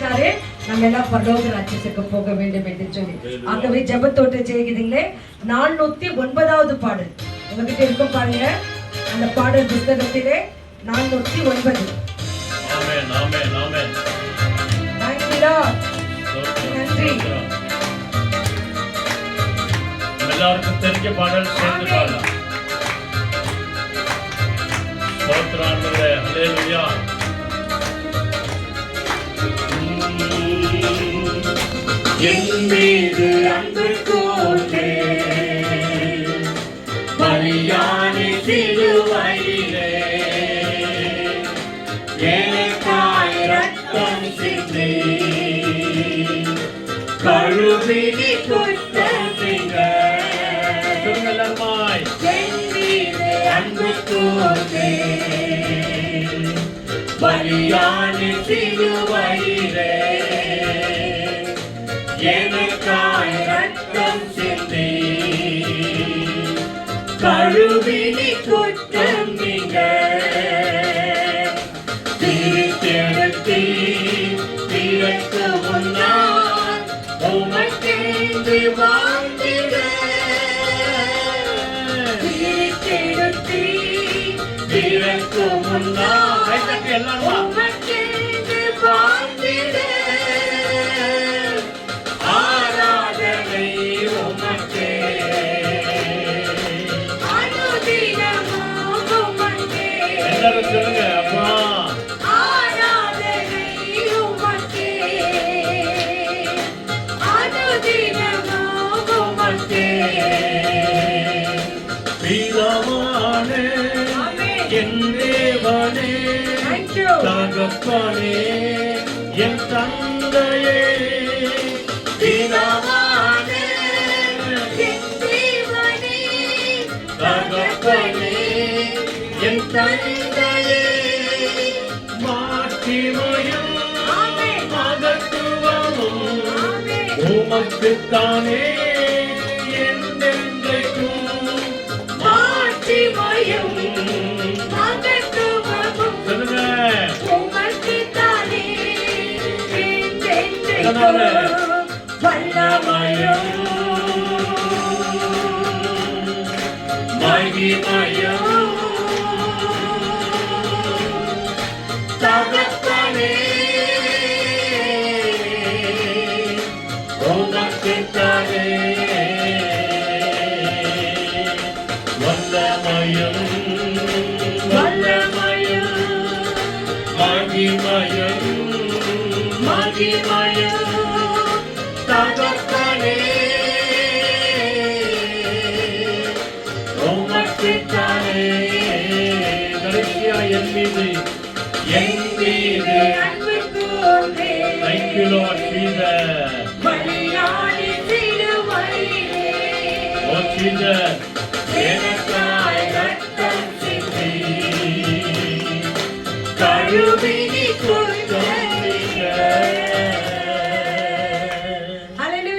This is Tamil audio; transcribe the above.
சொன்னாரு, நம்ம எல்லாம் பரலோக ராஜ்யத்துக்கு போக வேண்டும் என்று சொல்லி. ஆகவே ஜெபத்தோட்ட செய்கிறீங்களே 409வது பாடல் உங்ககிட்ட இருக்கும் பாருங்க. அந்த பாடல் புத்தகத்திலே 409. ஆமென் ஆமென் ஆமென். நன்றி. எல்லாருக்கும் தெரிஞ்ச பாடல் சேர்ந்து பாடலாம். ஸ்தோத்திரம் ஆண்டவரே. ஹல்லேலூயா. என் மீது அன்பு கூர்ந்தே பலியானி சிலுவையிலே எனக்காய் ரத்தம் சிந்தி கழுவினி குற்றமிங்க எல்லாருமாய் என் மீது அன்பு கூர்ந்தே பலியானி சிலுவையிலே எனக்காய் ரத்தம் சிந்தி கழுவினி குற்றம் நீங்க திருத்தெடுத்தி திறக்கு முன்னால் உமக்கென்று வாழ்ந்திட திருத்தெடுத்தி திறக்கு முன்னால் உமக்கென்று வாழ்ந்திட சொல்லுங்க அப்பா. ஆராதனை உமக்கே அனுதினமும் உமக்கே பிதாவானே என் தேவனே தகப்பனே என் தந்தையே பிதாவானே என் தேவனே தகப்பனே என் தந்தையே மாட்சிமையும் மகத்துவமும் உமக்குத்தானே என்றென்றைக்கும் மாட்சிமையும் மகத்துவமும் சொல்லுங்க உமக்குத்தானே என்றென்றைக்கும் வல்லமையும் மகிமையும் தகப்பனே உமக்குத்தானே வல்லமையும் வல்லமையும் மகிமையும் மகிமையும் தகப்பனே உமக்குத்தானே கடைசியா என் மீது அன்பு கூர்ந்தே Thank you Lord Jesus. பலியானி சிலுவையிலே Oh Jesus. எனக்காய் ரத்தம் சிந்தி கழுவி